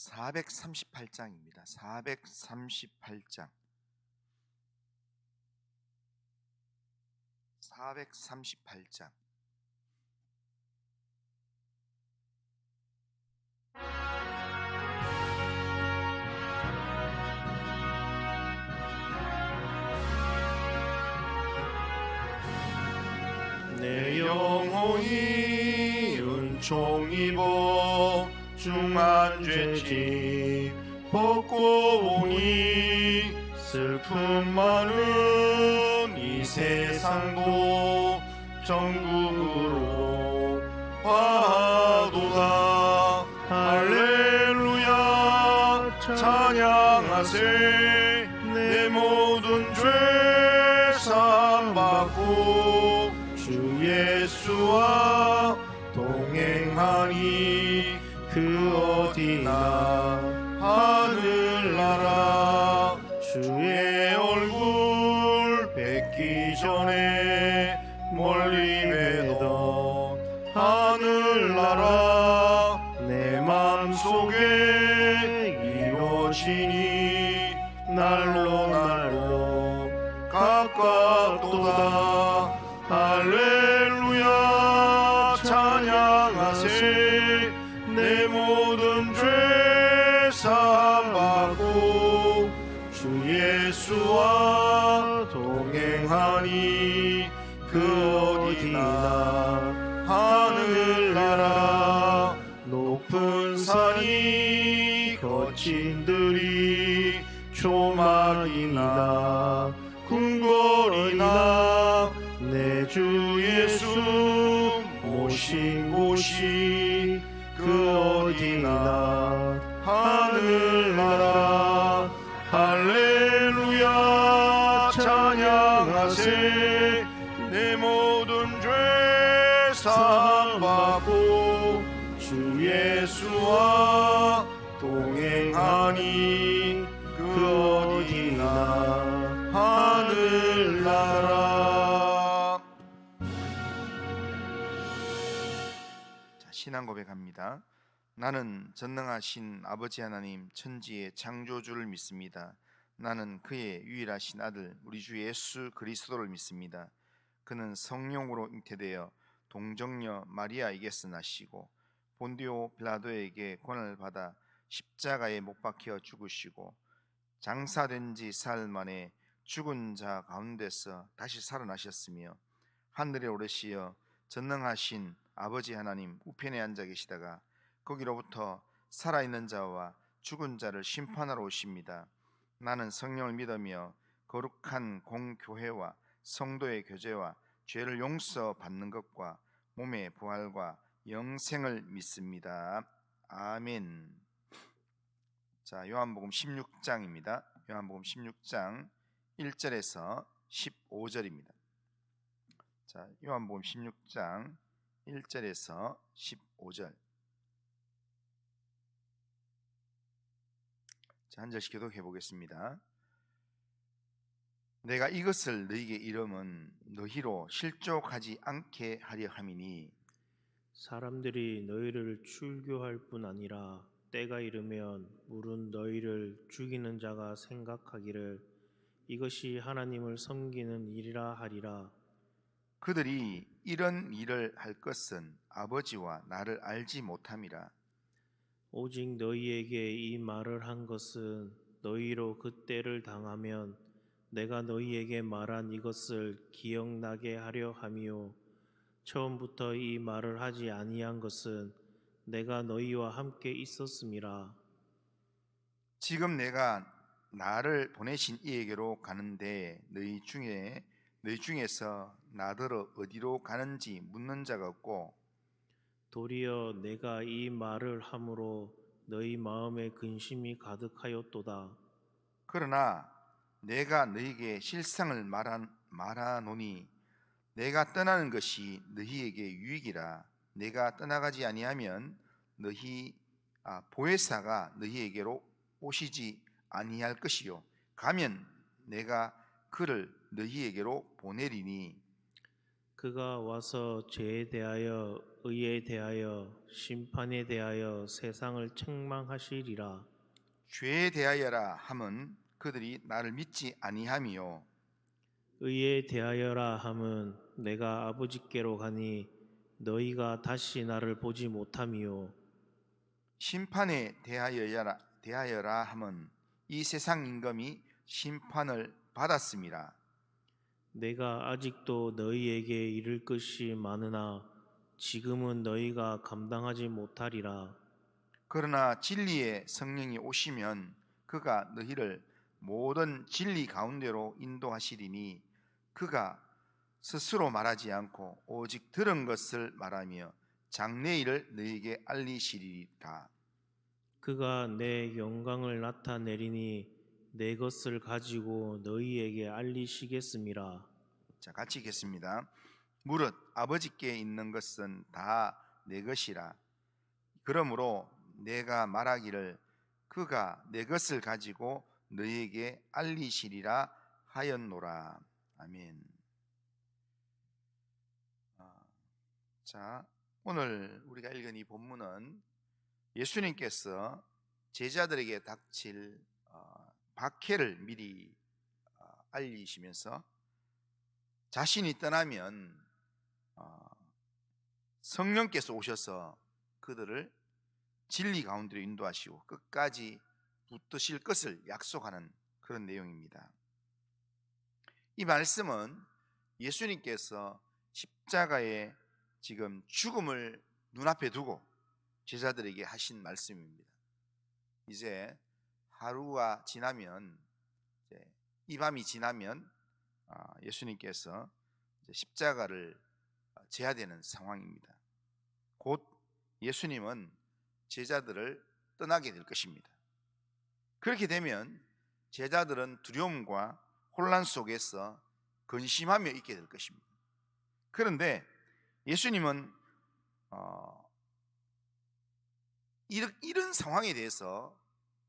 438장입니다. 438장. 438장. 내 영혼이 은총 입어 중한 죄짐 벗고 오니 슬픔 많은 이 세상도 천국으로 화도다. 할렐루야 찬양하세. 내 모든 죄 사함받고 주 예수와 동행하니 그 어디나 하늘나라. 주의 얼굴 뵙기 전에 멀리 뵈던 하늘나라 내 맘속에 이루어지니 날로 날로 가깝도다. 할렐루야 찬양하세. 내 모든 죄 사함받고 주 예수와 동행하니 그 어디나 하늘나라. 높은 산이 거친 들이 조막이나 궁궐이나 내 주 예수 모신 곳이 그 어디나 하늘나라. 할렐루야 찬양하세. 내 모든 죄 사함받고 주 예수와 동행하니 그 어디나 하늘나라. 신앙 고백합니다. 나는 전능하신 아버지 하나님 천지의 창조주를 믿습니다. 나는 그의 유일하신 아들 우리 주 예수 그리스도를 믿습니다. 그는 성령으로 잉태되어 동정녀 마리아에게서 나시고 본디오 빌라도에게 고난을 받아 십자가에 못 박혀 죽으시고 장사된 지 사흘 만에 죽은 자 가운데서 다시 살아나셨으며 하늘에 오르시어 전능하신 아버지 하나님 우편에 앉아 계시다가 거기로부터 살아있는 자와 죽은 자를 심판하러 오십니다. 나는 성령을 믿으며 거룩한 공교회와 성도의 교제와 죄를 용서받는 것과 몸의 부활과 영생을 믿습니다. 아멘. 자, 요한복음 16장입니다. 요한복음 16장 1절에서 15절입니다. 자, 요한복음 16장 1절에서 15절. 자, 한 절씩 교독해 보겠습니다. 내가 이것을 너희에게 이름은 너희로 실족하지 않게 하려 함이니 사람들이 너희를 출교할 뿐 아니라 때가 이르면 물은 너희를 죽이는 자가 생각하기를 이것이 하나님을 섬기는 일이라 하리라. 그들이 이런 일을 할 것은 아버지와 나를 알지 못함이라. 오직 너희에게 이 말을 한 것은 너희로 그 때를 당하면 내가 너희에게 말한 이것을 기억나게 하려 함이요 처음부터 이 말을 하지 아니한 것은 내가 너희와 함께 있었음이라. 지금 내가 나를 보내신 이에게로 가는데 너희 중에서 나더러 어디로 가는지 묻는 자가 없고 도리어 내가 이 말을 함으로 너희 마음에 근심이 가득하였도다. 그러나 내가 너희에게 실상을 말하노니 내가 떠나는 것이 너희에게 유익이라. 내가 떠나가지 아니하면 보혜사가 너희에게로 오시지 아니할 것이요 가면 내가 그를 너희에게로 보내리니 그가 와서 죄에 대하여 의에 대하여 심판에 대하여 세상을 책망하시리라. 죄에 대하여라 함은 그들이 나를 믿지 아니함이요 의에 대하여라 함은 내가 아버지께로 가니 너희가 다시 나를 보지 못함이요 심판에 대하여라 함은 이 세상 임금이 심판을 받았음이라. 내가 아직도 너희에게 이를 것이 많으나 지금은 너희가 감당하지 못하리라. 그러나 진리의 성령이 오시면 그가 너희를 모든 진리 가운데로 인도하시리니 그가 스스로 말하지 않고 오직 들은 것을 말하며 장래일을 너희에게 알리시리라. 그가 내 영광을 나타내리니 내 것을 가지고 너희에게 알리시겠음이라. 자, 같이 읽겠습니다. 무릇 아버지께 있는 것은 다 내 것이라. 그러므로 내가 말하기를 그가 내 것을 가지고 너희에게 알리시리라 하였노라. 아멘. 자, 오늘 우리가 읽은 이 본문은 예수님께서 제자들에게 닥칠 박해를 미리 알리시면서 자신이 떠나면 성령께서 오셔서 그들을 진리 가운데로 인도하시고 끝까지 붙드실 것을 약속하는 그런 내용입니다. 이 말씀은 예수님께서 십자가의 지금 죽음을 눈앞에 두고 제자들에게 하신 말씀입니다. 이제 하루가 지나면 이 밤이 지나면 예수님께서 십자가를 져야 되는 상황입니다. 곧 예수님은 제자들을 떠나게 될 것입니다. 그렇게 되면 제자들은 두려움과 혼란 속에서 근심하며 있게 될 것입니다. 그런데 예수님은 이런 상황에 대해서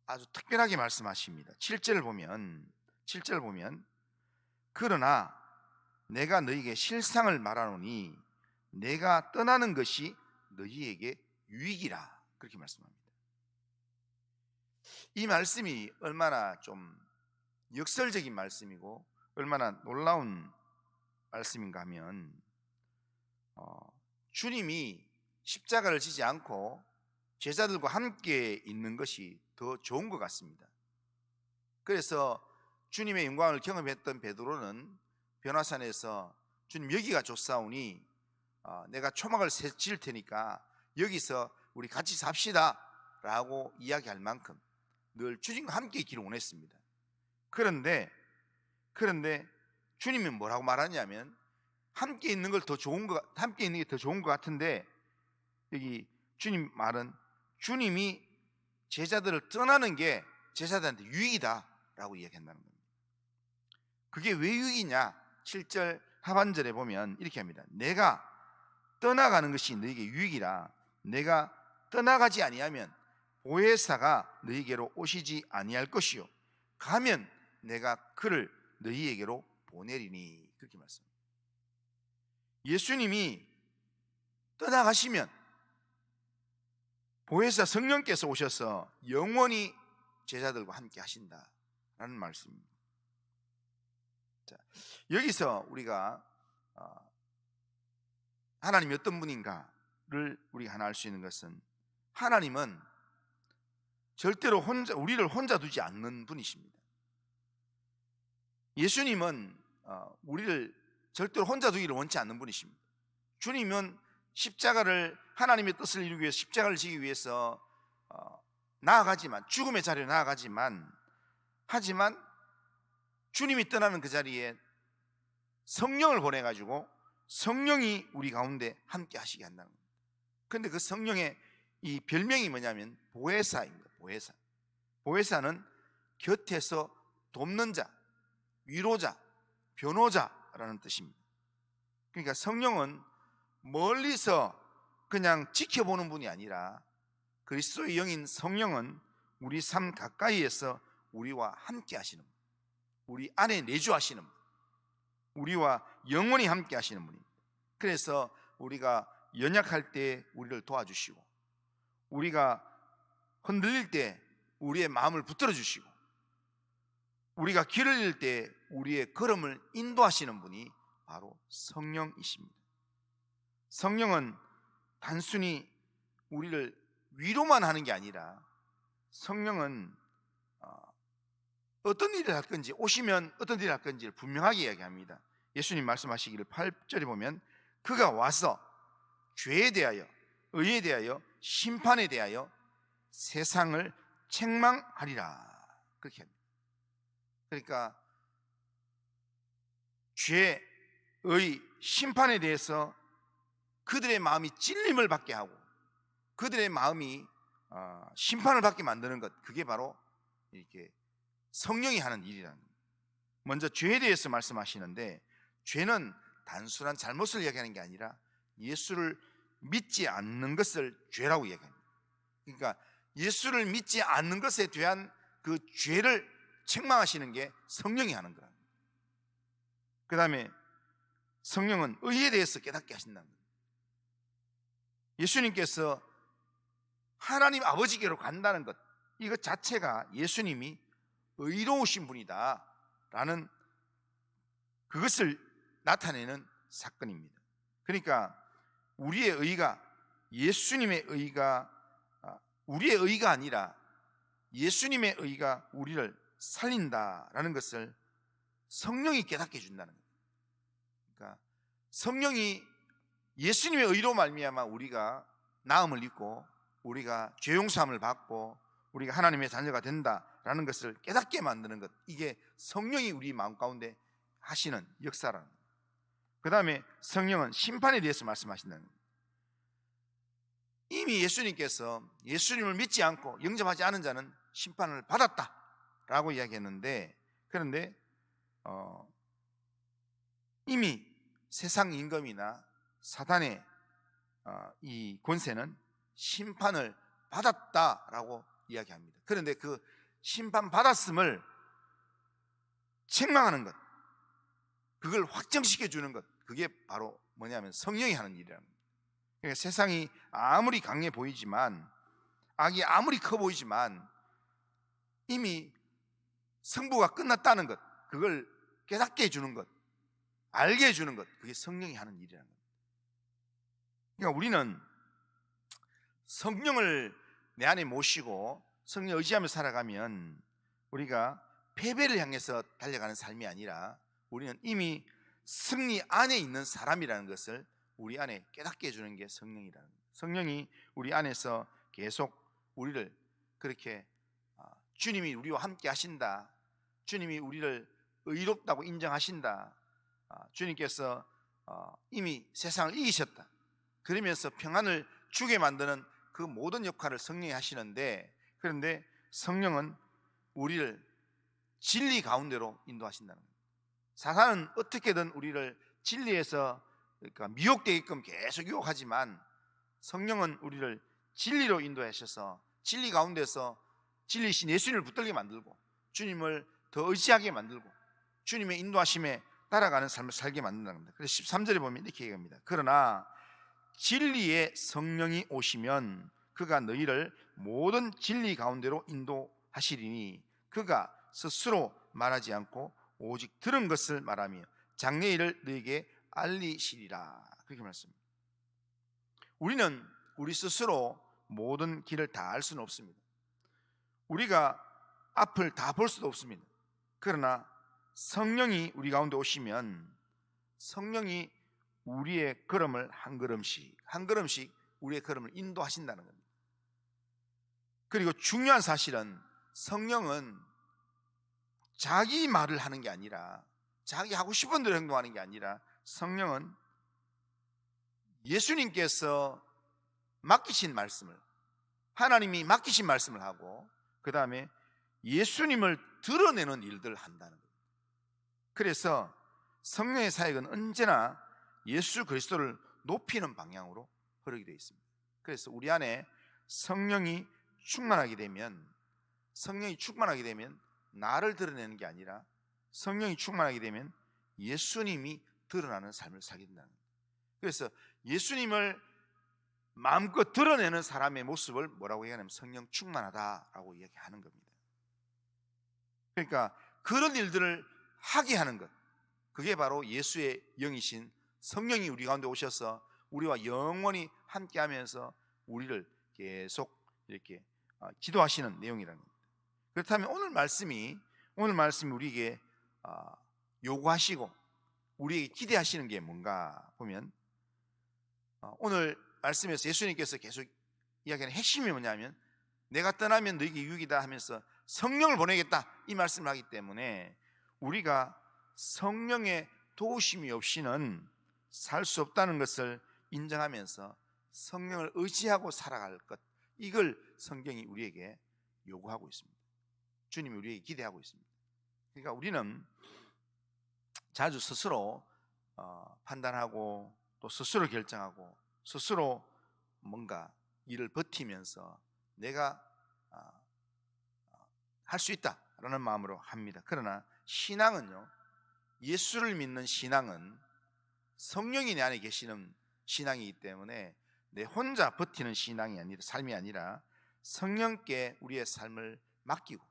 아주 특별하게 말씀하십니다. 7절 보면 그러나 내가 너희에게 실상을 말하노니 내가 떠나는 것이 너희에게 유익이라 그렇게 말씀합니다. 이 말씀이 얼마나 좀 역설적인 말씀이고 얼마나 놀라운 말씀인가 하면 주님이 십자가를 지지 않고 제자들과 함께 있는 것이 더 좋은 것 같습니다. 그래서 주님의 영광을 경험했던 베드로는 변화산에서 주님 여기가 좋사오니 내가 초막을 지을 테니까 여기서 우리 같이 삽시다 라고 이야기할 만큼 늘 주님과 함께 있기를 원했습니다. 그런데 주님이 뭐라고 말하냐면 함께 있는 게 더 좋은 것 같은데 여기 주님 말은 주님이 제자들을 떠나는 게 제자들한테 유익이다 라고 이야기한다는 겁니다. 그게 왜 유익이냐? 7절 하반절에 보면 이렇게 합니다. 내가 떠나가는 것이 너희에게 유익이라. 내가 떠나가지 아니하면 보혜사가 너희에게로 오시지 아니할 것이요 가면 내가 그를 너희에게로 보내리니 그렇게 말씀합니다. 예수님이 떠나가시면 보혜사 성령께서 오셔서 영원히 제자들과 함께 하신다라는 말씀입니다. 자, 여기서 우리가 하나님이 어떤 분인가를 우리가 하나 알 수 있는 것은 하나님은 절대로 우리를 혼자 두지 않는 분이십니다. 예수님은 우리를 절대로 혼자 두기를 원치 않는 분이십니다. 주님은 십자가를 하나님의 뜻을 이루기 위해서 십자가를 지기 위해서 나아가지만 죽음의 자리에 나아가지만 하지만 주님이 떠나는 그 자리에 성령을 보내가지고 성령이 우리 가운데 함께 하시게 한다는 겁니다. 그런데 그 성령의 이 별명이 뭐냐면 보혜사입니다. 보혜사는 곁에서 돕는 자, 위로자, 변호자라는 뜻입니다. 그러니까 성령은 멀리서 그냥 지켜보는 분이 아니라 그리스도의 영인 성령은 우리 삶 가까이에서 우리와 함께 하시는 분, 우리 안에 내주하시는 분, 우리와 영원히 함께 하시는 분입니다. 그래서 우리가 연약할 때 우리를 도와주시고, 우리가 흔들릴 때 우리의 마음을 붙들어 주시고, 우리가 길을 잃을 때 우리의 걸음을 인도하시는 분이 바로 성령이십니다. 성령은 단순히 우리를 위로만 하는 게 아니라, 성령은 어떤 일을 할 건지, 오시면 어떤 일을 할 건지를 분명하게 이야기합니다. 예수님 말씀하시기를 8절에 보면 그가 와서 죄에 대하여, 의에 대하여, 심판에 대하여 세상을 책망하리라, 그렇게 합니다. 그러니까 죄, 의, 심판에 대해서 그들의 마음이 찔림을 받게 하고 그들의 마음이 심판을 받게 만드는 것, 그게 바로 이렇게 성령이 하는 일이라는 겁니다. 먼저 죄에 대해서 말씀하시는데, 죄는 단순한 잘못을 이야기하는 게 아니라 예수를 믿지 않는 것을 죄라고 이야기합니다. 그러니까 예수를 믿지 않는 것에 대한 그 죄를 책망하시는 게 성령이 하는 거랍니다. 그 다음에 성령은 의에 대해서 깨닫게 하신다는 겁니다. 예수님께서 하나님 아버지께로 간다는 것, 이것 자체가 예수님이 의로우신 분이다 라는 그것을 나타내는 사건입니다. 그러니까 우리의 의가, 예수님의 의가 우리의 의가 아니라 예수님의 의가 우리를 살린다라는 것을 성령이 깨닫게 해준다는 거예요. 그러니까 성령이 예수님의 의로 말미암아 우리가 나음을 입고 우리가 죄 용서함을 받고 우리가 하나님의 자녀가 된다라는 것을 깨닫게 만드는 것, 이게 성령이 우리 마음 가운데 하시는 역사라는 거예요. 그 다음에 성령은 심판에 대해서 말씀하신다는 거예요. 이미 예수님께서 예수님을 믿지 않고 영접하지 않은 자는 심판을 받았다라고 이야기했는데, 그런데 이미 세상 임금이나 사단의 이 권세는 심판을 받았다라고 이야기합니다. 그런데 그 심판 받았음을 책망하는 것, 그걸 확정시켜 주는 것, 그게 바로 뭐냐면 성령이 하는 일이라는 겁니다. 그러니까 세상이 아무리 강해 보이지만, 악이 아무리 커 보이지만 이미 승부가 끝났다는 것, 그걸 깨닫게 해주는 것, 알게 해주는 것, 그게 성령이 하는 일이라는 겁니다. 그러니까 우리는 성령을 내 안에 모시고 성령 의지하며 살아가면 우리가 패배를 향해서 달려가는 삶이 아니라 우리는 이미 승리 안에 있는 사람이라는 것을 우리 안에 깨닫게 해주는 게 성령이라는 거예요. 성령이 우리 안에서 계속 우리를 그렇게 주님이 우리와 함께 하신다, 주님이 우리를 의롭다고 인정하신다, 주님께서 이미 세상을 이기셨다, 그러면서 평안을 주게 만드는 그 모든 역할을 성령이 하시는데, 그런데 성령은 우리를 진리 가운데로 인도하신다는 거예요. 사단은 어떻게든 우리를 진리에서 그러니까 미혹되게끔 계속 유혹하지만, 성령은 우리를 진리로 인도하셔서 진리 가운데서 진리신 예수님을 붙들게 만들고 주님을 더 의지하게 만들고 주님의 인도하심에 따라가는 삶을 살게 만든다는 겁니다. 그래서 13절에 보면 이렇게 얘기합니다. 그러나 진리의 성령이 오시면 그가 너희를 모든 진리 가운데로 인도하시리니 그가 스스로 말하지 않고 오직 들은 것을 말하며 장래일을 너희에게 알리시리라, 그렇게 말씀합니다. 우리는 우리 스스로 모든 길을 다 알 수는 없습니다. 우리가 앞을 다 볼 수도 없습니다. 그러나 성령이 우리 가운데 오시면 성령이 우리의 걸음을 한 걸음씩 한 걸음씩 우리의 걸음을 인도하신다는 겁니다. 그리고 중요한 사실은 성령은 자기 말을 하는 게 아니라, 자기 하고 싶은 대로 행동하는 게 아니라, 성령은 예수님께서 맡기신 말씀을, 하나님이 맡기신 말씀을 하고 그 다음에 예수님을 드러내는 일들을 한다는 겁니다. 그래서 성령의 사역은 언제나 예수 그리스도를 높이는 방향으로 흐르게 되어 있습니다. 그래서 우리 안에 성령이 충만하게 되면 나를 드러내는 게 아니라 성령이 충만하게 되면 예수님이 드러나는 삶을 살게 된다는 겁니다. 그래서 예수님을 마음껏 드러내는 사람의 모습을 뭐라고 얘기하냐면 성령 충만하다라고 이야기하는 겁니다. 그러니까 그런 일들을 하게 하는 것, 그게 바로 예수의 영이신 성령이 우리 가운데 오셔서 우리와 영원히 함께하면서 우리를 계속 이렇게 기도하시는 내용이라는 겁니다. 그렇다면 오늘 말씀이 우리에게 요구하시고 우리에게 기대하시는 게 뭔가 보면, 오늘 말씀에서 예수님께서 계속 이야기하는 핵심이 뭐냐면 내가 떠나면 너에게 유익이다 하면서 성령을 보내겠다 이 말씀을 하기 때문에 우리가 성령의 도우심이 없이는 살 수 없다는 것을 인정하면서 성령을 의지하고 살아갈 것, 이걸 성경이 우리에게 요구하고 있습니다. 주님이 우리에게 기대하고 있습니다. 그러니까 우리는 자주 스스로 판단하고 또 스스로 결정하고 스스로 뭔가 일을 버티면서 내가 할 수 있다라는 마음으로 합니다. 그러나 신앙은요, 예수를 믿는 신앙은 성령이 내 안에 계시는 신앙이기 때문에 내 혼자 버티는 신앙이 아니라, 삶이 아니라 성령께 우리의 삶을 맡기고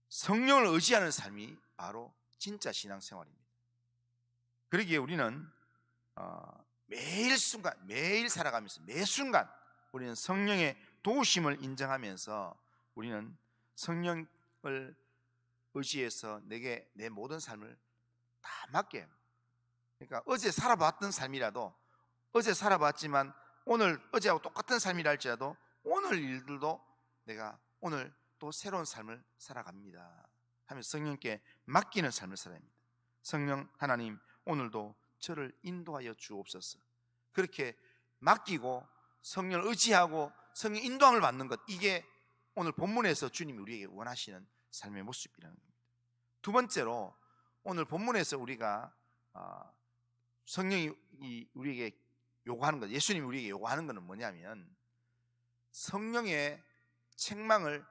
성령을 의지하는 삶이 바로 진짜 신앙생활입니다. 그러기에 우리는 매일 순간, 매일 살아가면서 매 순간 우리는 성령의 도우심을 인정하면서 우리는 성령을 의지해서 내게 내 모든 삶을 다 맡게. 그러니까 어제 살아봤던 삶이라도, 어제 살아봤지만 오늘 어제하고 똑같은 삶이라 할지라도 오늘 일들도 내가 오늘 또 새로운 삶을 살아갑니다 하면서 성령께 맡기는 삶을 살아야 합니다. 성령 하나님, 오늘도 저를 인도하여 주옵소서. 그렇게 맡기고 성령을 의지하고 성령 인도함을 받는 것, 이게 오늘 본문에서 주님이 우리에게 원하시는 삶의 모습이라는 겁니다. 두 번째로, 오늘 본문에서 우리가 성령이 우리에게 요구하는 것, 예수님이 우리에게 요구하는 것은 뭐냐면 성령의 책망을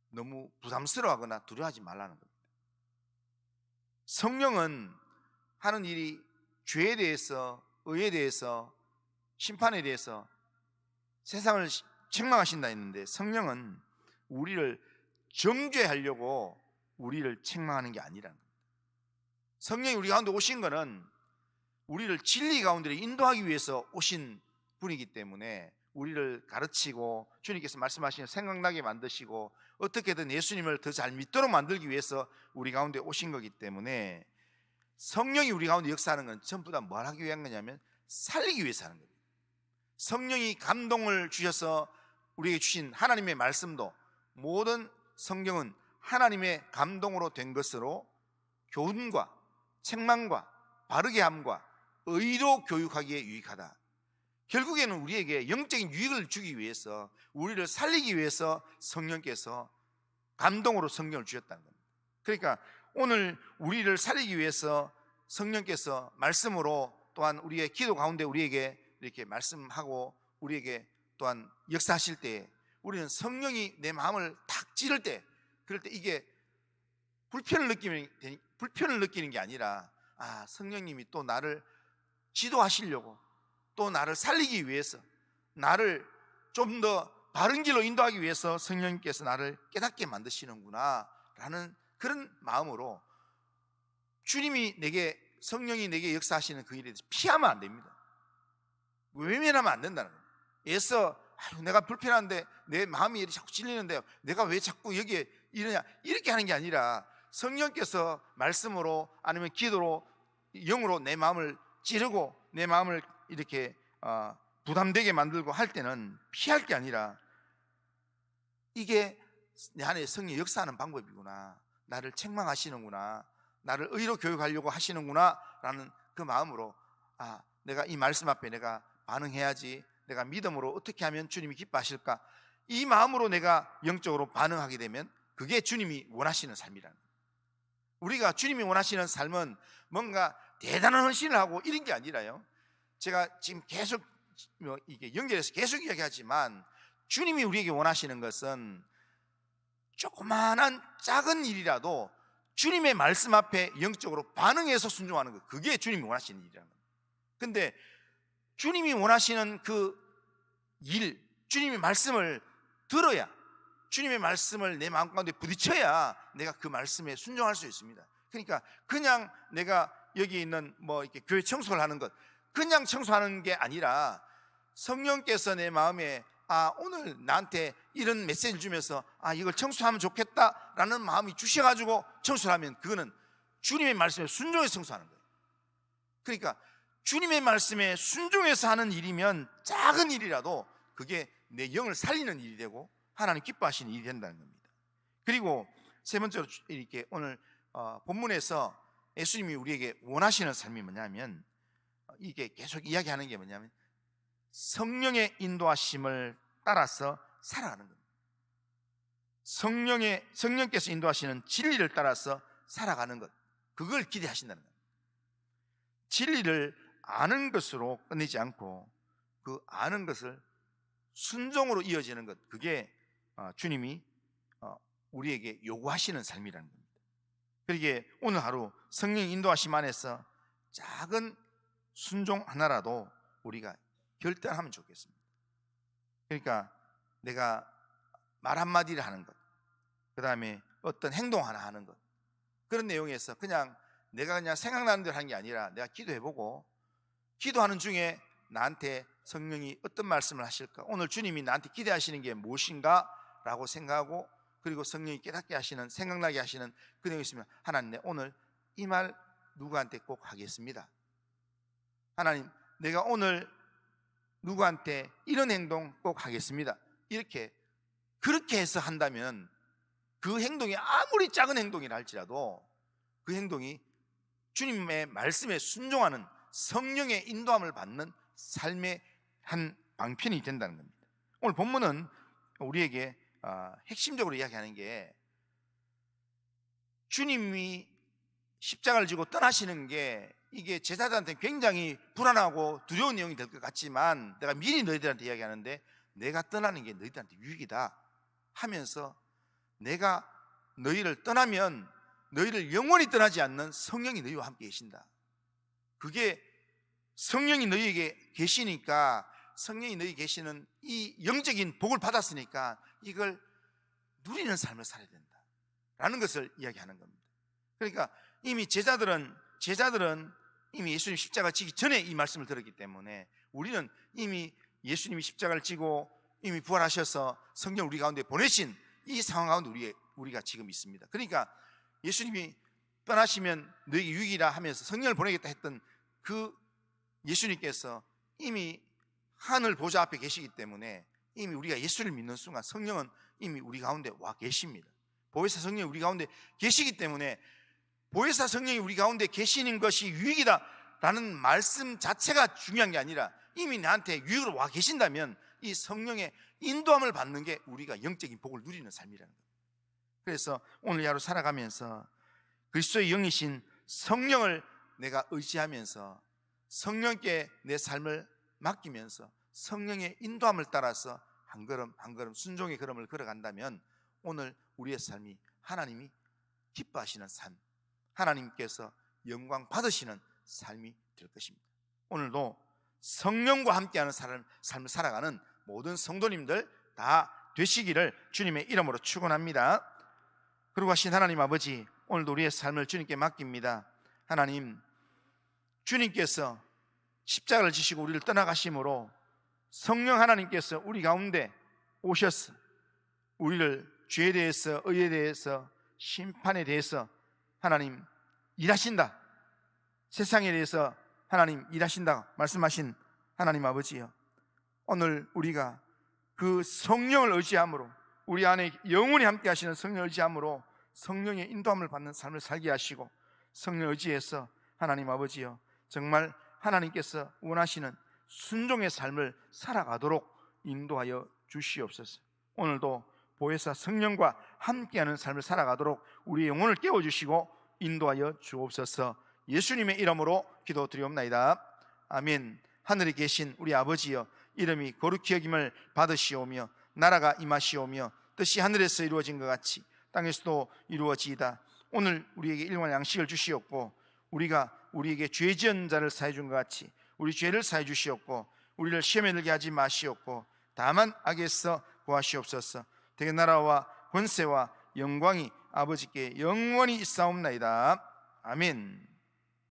너무 부담스러워하거나 두려워하지 말라는 겁니다. 성령은 하는 일이 죄에 대해서, 의에 대해서, 심판에 대해서 세상을 책망하신다 했는데, 성령은 우리를 정죄하려고 우리를 책망하는 게 아니라는 겁니다. 성령이 우리 가운데 오신 것은 우리를 진리 가운데 인도하기 위해서 오신 분이기 때문에 우리를 가르치고 주님께서 말씀하시는 생각나게 만드시고 어떻게든 예수님을 더 잘 믿도록 만들기 위해서 우리 가운데 오신 거기 때문에, 성령이 우리 가운데 역사하는 건 전부 다 뭘 하기 위한 거냐면 살리기 위해서 하는 겁니다. 성령이 감동을 주셔서 우리에게 주신 하나님의 말씀도, 모든 성경은 하나님의 감동으로 된 것으로 교훈과 책망과 바르게 함과 의로 교육하기에 유익하다. 결국에는 우리에게 영적인 유익을 주기 위해서, 우리를 살리기 위해서 성령께서 감동으로 성경을 주셨다는 겁니다. 그러니까 오늘 우리를 살리기 위해서 성령께서 말씀으로, 또한 우리의 기도 가운데 우리에게 이렇게 말씀하고 우리에게 또한 역사하실 때, 우리는 성령이 내 마음을 탁 찌를 때, 그럴 때 이게 불편을 느끼는 게 아니라, 성령님이 또 나를 지도하시려고, 또 나를 살리기 위해서, 나를 좀 더 바른 길로 인도하기 위해서 성령님께서 나를 깨닫게 만드시는구나 라는 그런 마음으로, 주님이 내게, 성령이 내게 역사하시는 그 일에 대해서 피하면 안 됩니다. 외면하면 안 된다는 거예요. 애써 내가 불편한데, 내 마음이 자꾸 찔리는데 내가 왜 자꾸 여기에 이러냐, 이렇게 하는 게 아니라 성령께서 말씀으로 아니면 기도로 영으로 내 마음을 찌르고 내 마음을 이렇게 부담되게 만들고 할 때는 피할 게 아니라, 이게 내 안에 성령이 역사하는 방법이구나, 나를 책망하시는구나, 나를 의로 교육하려고 하시는구나 라는 그 마음으로, 내가 이 말씀 앞에 내가 반응해야지, 내가 믿음으로 어떻게 하면 주님이 기뻐하실까, 이 마음으로 내가 영적으로 반응하게 되면 그게 주님이 원하시는 삶이라는 거예요. 우리가 주님이 원하시는 삶은 뭔가 대단한 헌신을 하고 이런 게 아니라요, 제가 지금 계속 이게 연결해서 계속 이야기하지만, 주님이 우리에게 원하시는 것은 조그마한 작은 일이라도 주님의 말씀 앞에 영적으로 반응해서 순종하는 것, 그게 주님이 원하시는 일이라는 겁니다. 근데 주님이 원하시는 그 일, 주님의 말씀을 들어야, 주님의 말씀을 내 마음 가운데 부딪혀야 내가 그 말씀에 순종할 수 있습니다. 그러니까 그냥 내가 여기 있는 이렇게 교회 청소를 하는 것, 그냥 청소하는 게 아니라 성령께서 내 마음에 오늘 나한테 이런 메시지를 주면서 이걸 청소하면 좋겠다라는 마음이 주셔가지고 청소를 하면 그거는 주님의 말씀에 순종해서 청소하는 거예요. 그러니까 주님의 말씀에 순종해서 하는 일이면 작은 일이라도 그게 내 영을 살리는 일이 되고 하나님 기뻐하시는 일이 된다는 겁니다. 그리고 세 번째로 이렇게 오늘 본문에서 예수님이 우리에게 원하시는 삶이 뭐냐면, 이게 계속 이야기하는 게 뭐냐면 성령의 인도하심을 따라서 살아가는 겁니다. 성령께서 인도하시는 진리를 따라서 살아가는 것, 그걸 기대하신다는 겁니다. 진리를 아는 것으로 끝내지 않고 그 아는 것을 순종으로 이어지는 것, 그게 주님이 우리에게 요구하시는 삶이라는 겁니다. 그러기에 오늘 하루 성령 인도하심 안에서 작은 순종 하나라도 우리가 결단하면 좋겠습니다. 그러니까 내가 말 한마디를 하는 것, 그 다음에 어떤 행동 하나 하는 것, 그런 내용에서 내가 그냥 생각나는 대로 하는 게 아니라 내가 기도해보고, 기도하는 중에 나한테 성령이 어떤 말씀을 하실까, 오늘 주님이 나한테 기대하시는 게 무엇인가 라고 생각하고, 그리고 성령이 깨닫게 하시는, 생각나게 하시는 그 내용이 있으면, 하나님 오늘 이 말 누구한테 꼭 하겠습니다. 하나님 내가 오늘 누구한테 이런 행동 꼭 하겠습니다. 그렇게 해서 한다면 그 행동이 아무리 작은 행동이라 할지라도 그 행동이 주님의 말씀에 순종하는, 성령의 인도함을 받는 삶의 한 방편이 된다는 겁니다. 오늘 본문은 우리에게 핵심적으로 이야기하는 게, 주님이 십자가를 지고 떠나시는 게 이게 제자들한테 굉장히 불안하고 두려운 내용이 될 것 같지만, 내가 미리 너희들한테 이야기하는데 내가 떠나는 게 너희들한테 유익이다 하면서, 내가 너희를 떠나면 너희를 영원히 떠나지 않는 성령이 너희와 함께 계신다. 그게 성령이 너희에게 계시니까, 성령이 너희 계시는 이 영적인 복을 받았으니까 이걸 누리는 삶을 살아야 된다 라는 것을 이야기하는 겁니다. 그러니까 이미 제자들은 이미 예수님 십자가 지기 전에 이 말씀을 들었기 때문에, 우리는 이미 예수님이 십자가를 지고 이미 부활하셔서 성령 우리 가운데 보내신 이 상황 가운데 우리가 지금 있습니다. 그러니까 예수님이 떠나시면 너에게 유익이라 하면서 성령을 보내겠다 했던 그 예수님께서 이미 하늘 보좌 앞에 계시기 때문에, 이미 우리가 예수를 믿는 순간 성령은 이미 우리 가운데 와 계십니다. 보혜사 성령이 우리 가운데 계시기 때문에, 보혜사 성령이 우리 가운데 계시는 것이 유익이다 라는 말씀 자체가 중요한 게 아니라, 이미 나한테 유익으로 와 계신다면 이 성령의 인도함을 받는 게 우리가 영적인 복을 누리는 삶이라는 거예요. 그래서 오늘 하루 살아가면서 그리스도의 영이신 성령을 내가 의지하면서, 성령께 내 삶을 맡기면서 성령의 인도함을 따라서 한 걸음 한 걸음 순종의 걸음을 걸어간다면, 오늘 우리의 삶이 하나님이 기뻐하시는 삶, 하나님께서 영광 받으시는 삶이 될 것입니다. 오늘도 성령과 함께하는 삶을 살아가는 모든 성도님들 다 되시기를 주님의 이름으로 축원합니다. 그리고 하신 하나님 아버지, 오늘도 우리의 삶을 주님께 맡깁니다. 하나님, 주님께서 십자가를 지시고 우리를 떠나가심으로 성령 하나님께서 우리 가운데 오셔서 우리를 죄에 대해서, 의에 대해서, 심판에 대해서 하나님 일하신다, 세상에 대해서 하나님 일하신다 말씀하신 하나님 아버지요, 오늘 우리가 그 성령을 의지함으로, 우리 안에 영원히 함께 하시는 성령을 의지함으로 성령의 인도함을 받는 삶을 살게 하시고, 성령 의지해서 하나님 아버지요, 정말 하나님께서 원하시는 순종의 삶을 살아가도록 인도하여 주시옵소서. 오늘도 보혜사 성령과 함께하는 삶을 살아가도록 우리의 영혼을 깨워주시고 인도하여 주옵소서. 예수님의 이름으로 기도드리옵나이다. 아멘. 하늘에 계신 우리 아버지여, 이름이 거룩히 여김을 받으시오며 나라가 임하시오며 뜻이 하늘에서 이루어진 것 같이 땅에서도 이루어지이다. 오늘 우리에게 일용할 양식을 주시었고, 우리가 우리에게 죄 지은 자를 사해 준 것 같이 우리 죄를 사해 주시었고, 우리를 시험에 들게 하지 마시옵고 다만 악에서 구하시옵소서. 대개 나라와 권세와 영광이 아버지께 영원히 있사옵나이다. 아멘.